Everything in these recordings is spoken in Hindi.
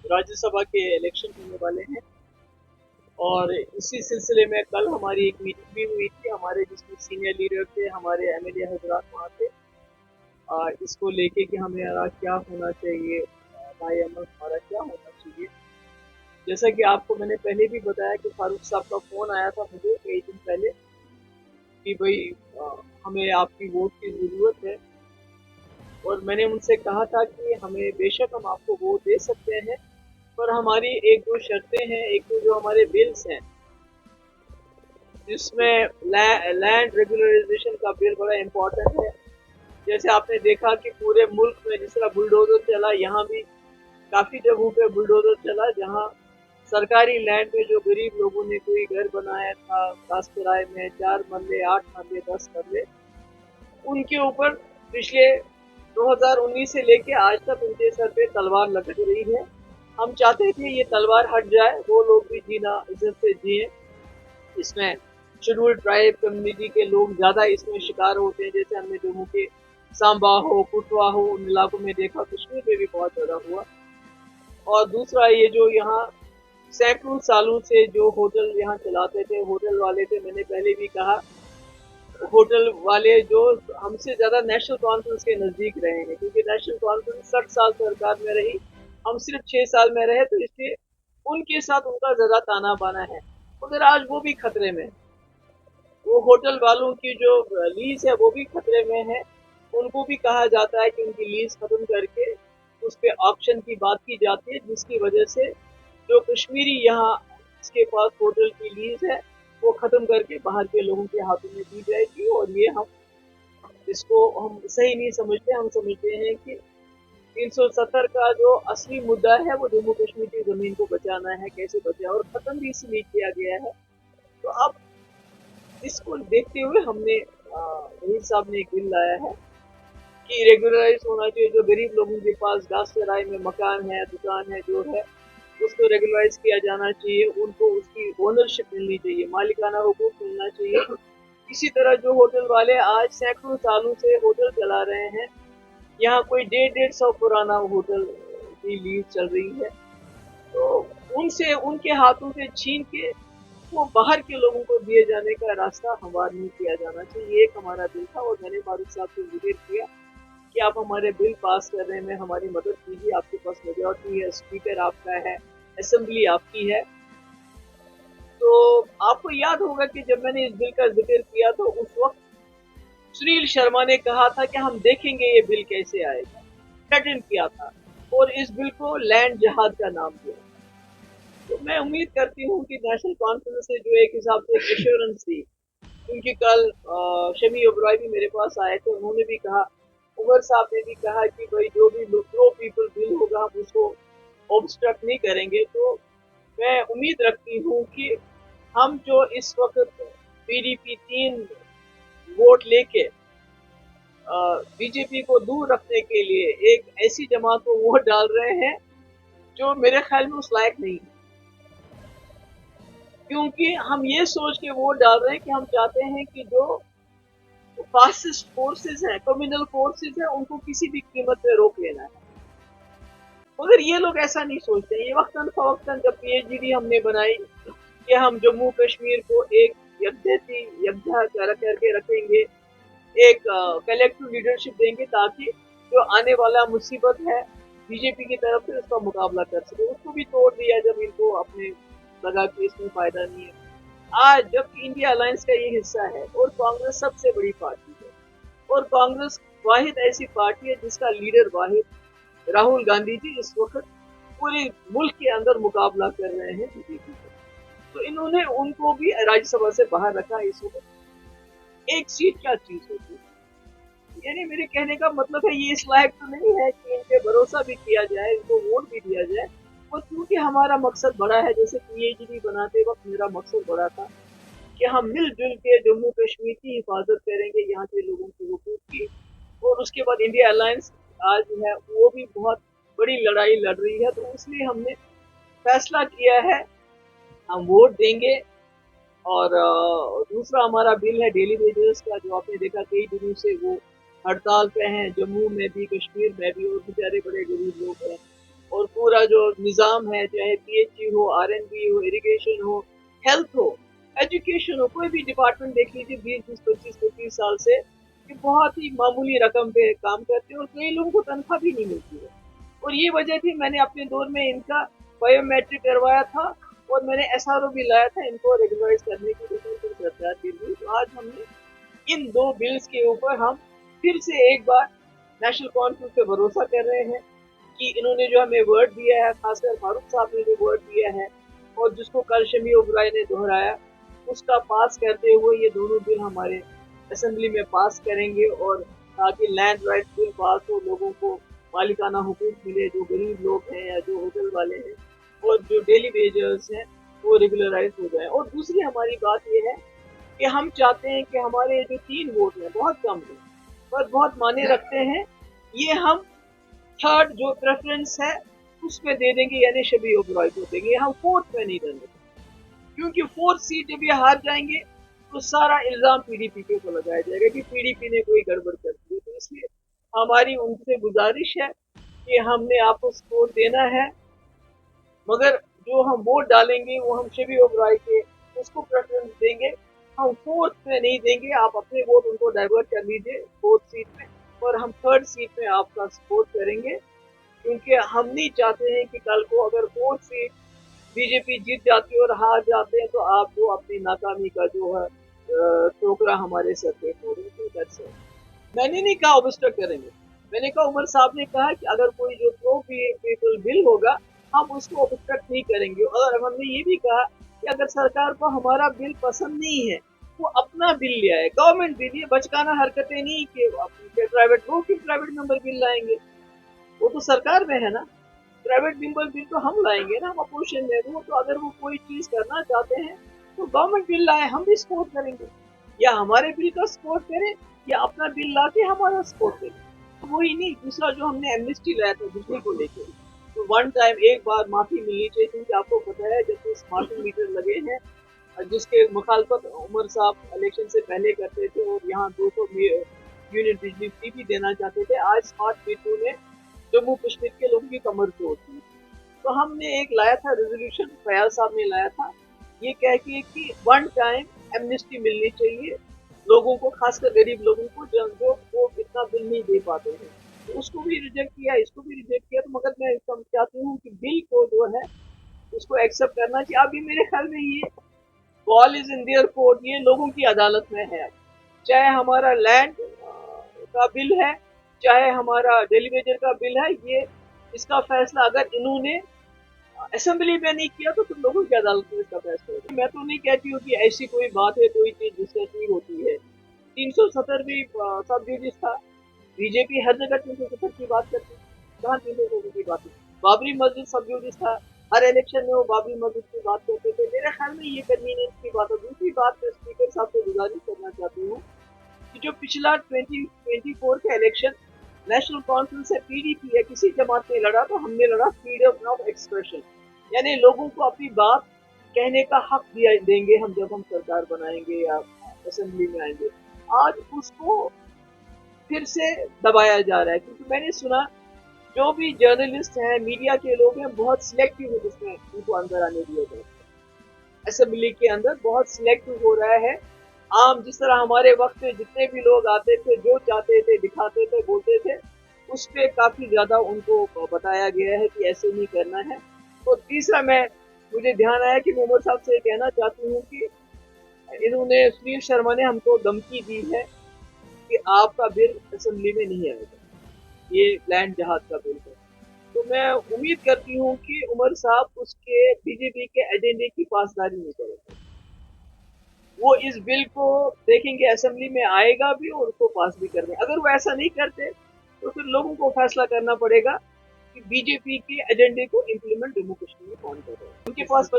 राज्यसभा के इलेक्शन होने वाले हैं और इसी सिलसिले में कल हमारी एक मीटिंग भी हुई थी हमारे, जिसमें सीनियर लीडर थे, हमारे एमएलए हजरात वहाँ थे। इसको लेके कि हमारा क्या होना चाहिए, राय अमल हमारा क्या होना चाहिए। जैसा कि आपको मैंने पहले भी बताया कि फारूक साहब का फ़ोन आया था मुझे कई दिन पहले कि भाई अ, हमें आपकी वोट की ज़रूरत है। और मैंने उनसे कहा था कि हमें बेशक हम आपको वोट दे सकते हैं, पर हमारी एक दो शर्तें हैं। एक तो जो हमारे बिल्स हैं, जिसमें लैंड रेगुलराइजेशन का बिल बड़ा इम्पोर्टेंट है। जैसे आपने देखा कि पूरे मुल्क में जिस तरह बुलडोजर चला, यहाँ भी काफ़ी जगहों पे बुलडोजर चला, जहाँ सरकारी लैंड में जो गरीब लोगों ने कोई घर बनाया था खास किराए में, 4 मरले, 8 मरले, 10 मरले, उनके ऊपर पिछले 2019 से लेके आज तक उनके सर पे तलवार लटक रही है। हम चाहते थे ये तलवार हट जाए, वो लोग भी जीना इज्जत से जिए। इसमें शेड्यूल्ड ट्राइब कम्युनिटी के लोग ज़्यादा इसमें शिकार होते हैं। जैसे हमने जम्मू के सांबा हो, कुटवा हो, उन इलाकों में देखा, कश्मीर में भी बहुत ज़्यादा हुआ। और दूसरा ये जो यहाँ सैकड़ों सालों से जो होटल यहाँ चलाते थे, होटल वाले थे, मैंने पहले भी कहा, होटल वाले जो हमसे ज़्यादा नेशनल कॉन्फ्रेंस के नज़दीक रहे हैं, क्योंकि नेशनल कॉन्फ्रेंस 60 साल सरकार में रही, हम सिर्फ 6 साल में रहे, तो इसलिए उनके साथ उनका ज़्यादा ताना बाना है। मगर आज वो भी खतरे में, वो होटल वालों की जो लीज है वो भी खतरे में है। उनको भी कहा जाता है कि उनकी लीज खत्म करके उस पर ऑप्शन की बात की जाती है, जिसकी वजह से जो कश्मीरी यहाँ इसके पास होटल की लीज है वो खत्म करके बाहर के लोगों के हाथों में दी जाएगी। और ये हम इसको हम सही नहीं समझते। हम समझते हैं कि 370 का जो असली मुद्दा है वो जम्मू कश्मीर की जमीन को बचाना है, कैसे बचाए, और खत्म भी इसलिए किया गया है। तो अब इसको देखते हुए हमने वजीर साहब ने एक बिल लाया है कि रेगुलराइज होना चाहिए। जो गरीब लोगों के पास घास चराई में मकान है, दुकान है, जो है, उसको रेगुलराइज किया जाना चाहिए। उनको उसकी ओनरशिप मिलनी चाहिए, मालिकाना हुकूक मिलना चाहिए। इसी तरह जो होटल वाले आज सैकड़ों सालों से होटल चला रहे हैं, यहाँ कोई 150 पुराना होटल की लीज चल रही है, तो उनसे, उनके हाथों से छीन के वो बाहर के लोगों को दिए जाने का रास्ता हमवार नहीं किया जाना चाहिए। ये एक हमारा बिल था और मैंने फारूक साहब से जिक्र किया कि आप हमारे बिल पास करने में हमारी मदद कीजिए। आपके पास मेजोरिटी है, स्पीकर आपका है, असेंबली आपकी है। तो आपको याद होगा कि जब मैंने इस बिल का जिक्र किया तो उस वक्त सुनील शर्मा ने कहा था कि हम देखेंगे ये बिल कैसे आएगा, थ्रेटन किया था, और इस बिल को लैंड जहाज का नाम दिया। तो मैं उम्मीद करती हूँ कि नेशनल कॉन्फ्रेंस से जो एक हिसाब से एश्योरेंस थी, क्योंकि कल शमी ओबराय भी मेरे पास आए थे, उन्होंने भी कहा, उमर साहब ने भी कहा कि भाई जो भी प्रो पीपल बिल होगा हम उसको ऑब्स्ट्रक्ट नहीं करेंगे। तो मैं उम्मीद रखती हूँ कि हम जो इस वक्त पीडीपी 3 वोट लेके बीजेपी को दूर रखने के लिए एक ऐसी जमात को वोट डाल रहे हैं जो मेरे ख्याल में उस लायक नहीं है। क्योंकि हम ये सोच के वोट डाल रहे हैं कि हम चाहते हैं कि जो फासिस्ट फोर्सेस हैं, कम्युनल फोर्सेस हैं, उनको किसी भी कीमत पे रोक लेना है। मगर ये लोग ऐसा नहीं सोचते। ये वक्तन फवक्तन जब पीएचडी हमने बनाई कि हम जम्मू कश्मीर को एक यकजा करके रखेंगे, एक कलेक्टिव लीडरशिप देंगे, ताकि जो आने वाला मुसीबत है बीजेपी की तरफ से उसका मुकाबला कर सके, उसको भी तोड़ दिया जब इनको अपने लगा कि इसमें फायदा नहीं है। आज जबकि इंडिया अलायंस का ये हिस्सा है और कांग्रेस सबसे बड़ी पार्टी है, और कांग्रेस वाहिद ऐसी पार्टी है जिसका लीडर वाहिद राहुल गांधी जी इस वक्त पूरे मुल्क के अंदर मुकाबला कर रहे हैं बीजेपी से। तो इन्होंने उनको भी राज्यसभा से बाहर रखा। इस वक्त एक सीट क्या चीज होती है, यानी मेरे कहने का मतलब है ये इस लायक तो नहीं है कि इन पे भरोसा भी किया जाए, इनको वोट भी दिया जाए। और क्योंकि हमारा मकसद बड़ा है, जैसे पीएचडी बनाते वक्त मेरा मकसद बड़ा था कि हम मिलजुल के जम्मू कश्मीर की हिफाजत करेंगे, यहाँ के लोगों की हुकूक की। और उसके बाद इंडिया अलायंस आज जो है वो भी बहुत बड़ी लड़ाई लड़ रही है, तो इसलिए हमने फैसला किया है हम वोट देंगे। और दूसरा हमारा बिल है डेली वेजेस का, जो आपने देखा कई दिनों से वो हड़ताल पे हैं, जम्मू में भी, कश्मीर में भी, और बेचारे बड़े गरीब लोग हैं। और पूरा जो निज़ाम है, चाहे पीएचई हो, आरएनबी हो, इरिगेशन हो, हेल्थ हो, एजुकेशन हो, कोई भी डिपार्टमेंट देख लीजिए 20-20, 25-25 साल से कि बहुत ही मामूली रकम पे काम करते हैं और कई लोगों को तनख्वाह भी नहीं मिलती है। और ये वजह थी, मैंने अपने दौर में इनका बायोमेट्रिक करवाया था और मैंने एसआरओ भी लाया था इनको रेगुलराइज करने की सरकार के लिए। तो आज हमने इन दो बिल्स के ऊपर हम फिर से एक बार नेशनल कॉन्फ्रेंस पे भरोसा कर रहे हैं कि इन्होंने जो हमें वर्ड दिया है, खासकर फारूक साहब ने जो वर्ड दिया है और जिसको कल शमी ओबराय ने दोहराया, उसका पास करते हुए ये दोनों बिल हमारे असेंबली में पास करेंगे और ताकि लैंड राइट बिल पास हो, लोगों को मालिकाना हुकूक मिले, जो गरीब लोग हैं या जो होटल वाले हैं और जो डेली वेजर्स हैं वो रेगुलराइज हो जाए। और दूसरी हमारी बात ये है कि हम चाहते हैं कि हमारे जो 3 वोट हैं, बहुत कम है पर बहुत मायने रखते हैं, ये हम थर्ड जो प्रेफरेंस है उसमें दे देंगे, यानी शबी ओबराय को देंगे, हम फोर्थ में नहीं देंगे। क्योंकि फोर्थ सीट जब ये हार जाएंगे तो सारा इल्जाम पीडीपी के ऊपर लगाया जाएगा कि पीडीपी ने कोई गड़बड़ कर दी। तो इसलिए हमारी उनसे गुजारिश है कि हमने आपको सपोर्ट देना है, मगर जो हम वोट डालेंगे वो हम शबी ओबराय के उसको प्रेफरेंस देंगे, हम फोर्थ में नहीं देंगे। आप अपने वोट उनको डाइवर्ट कर लीजिए फोर्थ सीट में, और हम थर्ड सीट में आपका सपोर्ट करेंगे। क्योंकि हम नहीं चाहते हैं कि कल को अगर फोर्थ सीट बीजेपी जीत जाती है और हार जाते हैं तो आप जो अपनी नाकामी का जो है टोकरा हमारे सर पे फोड़ेंगे। मैंने नहीं कहा ऑब्स्ट्रक्ट करेंगे, मैंने कहा उमर साहब ने कहा कि अगर कोई जो प्रो पीपल बिल होगा हम उसको ऑब्स्ट्रक्ट नहीं करेंगे। और हमने ये भी कहा कि अगर सरकार को हमारा बिल पसंद नहीं है वो अपना बिल ले आए, गवर्नमेंट बिल, ये बचकाना हरकतें नहीं कि प्राइवेट, वो क्यों प्राइवेट मेंबर बिल लाएंगे, वो तो सरकार में है ना। प्राइवेट मेंबर बिल तो हम लाएंगे ना, हम अपोजिशन में। वो तो अगर वो कोई चीज करना चाहते हैं तो गवर्नमेंट बिल लाए, हम भी सपोर्ट करेंगे, या हमारे बिल का सपोर्ट करें या अपना बिल ला के हमारा सपोर्ट करें। तो वही नहीं, दूसरा जो हमने एमनेस्टी लाया था बिजली को लेकर, तो वन टाइम एक बार माफी मिलनी चाहिए। क्योंकि आपको पता है जब स्मार्ट मीटर लगे हैं जिसके मुखालफत उमर साहब इलेक्शन से पहले करते थे और यहाँ 200 यूनिट बिजली फ्री भी देना चाहते थे, आज स्मार्ट मीटरों ने जम्मू कश्मीर के लोगों की कमर तोड़ दी। तो हमने एक लाया था रेजोल्यूशन, फयाज साहब ने लाया था, ये कह के कि वन टाइम एमनेस्टी मिलनी चाहिए लोगों को, खासकर गरीब लोगों को जो वो इतना बिल नहीं दे पाते हैं। तो उसको भी रिजेक्ट किया, इसको भी रिजेक्ट किया। तो मगर मैं चाहती हूँ कि बिल को जो है उसको एक्सेप्ट करना चाहिए। अभी मेरे ख्याल में ये ball is in their court, ये लोगों की अदालत में है। चाहे हमारा लैंड का बिल है, चाहे हमारा डेलीवेजर का बिल है, ये इसका फैसला अगर इन्होंने असेंबली में नहीं किया तो तुम लोगों की अदालत में इसका फैसला होगा। मैं तो नहीं कहती हूँ कि ऐसी कोई बात है, कोई चीज डिस्कस नहीं होती है। 370 भी सब जजेस था, बीजेपी हर जगह 370 की बात करती है, कहाँ 370 की बात है। बाबरी मस्जिद सब जजेस था, हर इलेक्शन में वो बाबरी मस्जिद की बात करते थे। मेरे ख्याल में ये कन्वीनियंस की बात है। दूसरी बात मैं स्पीकर साहब से गुजारिश करना चाहती हूँ कि जो पिछला 2024 का इलेक्शन नेशनल कॉन्फ्रेंस से पीडीपी या किसी जमात ने लड़ा, तो हमने लड़ा फ्रीडम ऑफ एक्सप्रेशन, यानी लोगों को अपनी बात कहने का हक दिया देंगे हम जब हम सरकार बनाएंगे या असेंबली में आएंगे। आज उसको फिर से दबाया जा रहा है, क्योंकि मैंने सुना जो भी जर्नलिस्ट हैं, मीडिया के लोग हैं, बहुत सिलेक्टिव है जिसमें उनको अंदर आने दिया जाए। असेंबली के अंदर बहुत सिलेक्टिव हो रहा है। आम जिस तरह हमारे वक्त में जितने भी लोग आते थे, जो चाहते थे दिखाते थे, बोलते थे, उस पर काफी ज्यादा उनको बताया गया है कि ऐसे नहीं करना है। तो तीसरा मुझे ध्यान आया कि मैं उमर साहब से कहना चाहती हूँ कि इन्होंने, सुनील शर्मा ने हमको धमकी दी है कि आपका बिल असेंबली में नहीं आएगा, ये लैंड जहाज का बिल है। तो मैं उम्मीद करती हूँ कि उमर साहब उसके बीजेपी के एजेंडे की पासदारी नहीं करेंगे। वो इस बिल को देखेंगे, असेंबली में आएगा भी और उसको पास भी कर दें। अगर वो ऐसा नहीं करते तो फिर लोगों को फैसला करना पड़ेगा कि बीजेपी के एजेंडे को इम्प्लीमेंट जम्मू कश्मीर में कौन कर रहा है। उनके पास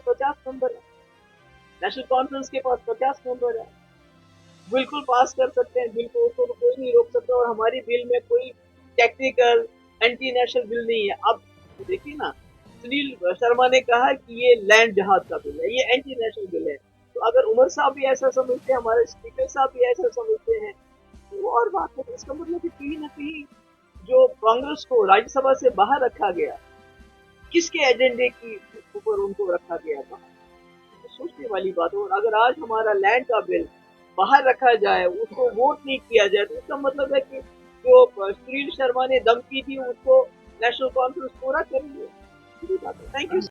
50 मेंबर है, नेशनल कॉन्फ्रेंस के पास 50 मेंबर है, बिल्कुल पास कर सकते हैं बिल को, उसको तो कोई नहीं रोक सकता। और हमारी बिल में कोई टेक्निकल एंटी नेशनल बिल नहीं है। अब देखिए ना, सुनील शर्मा ने कहा कि ये लैंड जहाज का बिल है, ये एंटी नेशनल बिल है। तो अगर उमर साहब भी ऐसा समझते हैं, हमारे स्पीकर साहब भी ऐसा समझते हैं, तो और बात है। इसका मतलब कि कहीं ना कहीं जो कांग्रेस को राज्यसभा से बाहर रखा गया, किसके एजेंडे की ऊपर उनको रखा गया था, तो सोचने वाली बात है। और अगर आज हमारा लैंड का बिल बाहर रखा जाए, उसको वोट नहीं किया जाए, तो इसका मतलब है कि जो सुनील शर्मा ने धमकी दी उसको नेशनल कॉन्फ्रेंस पूरा करेंगे। Thank you.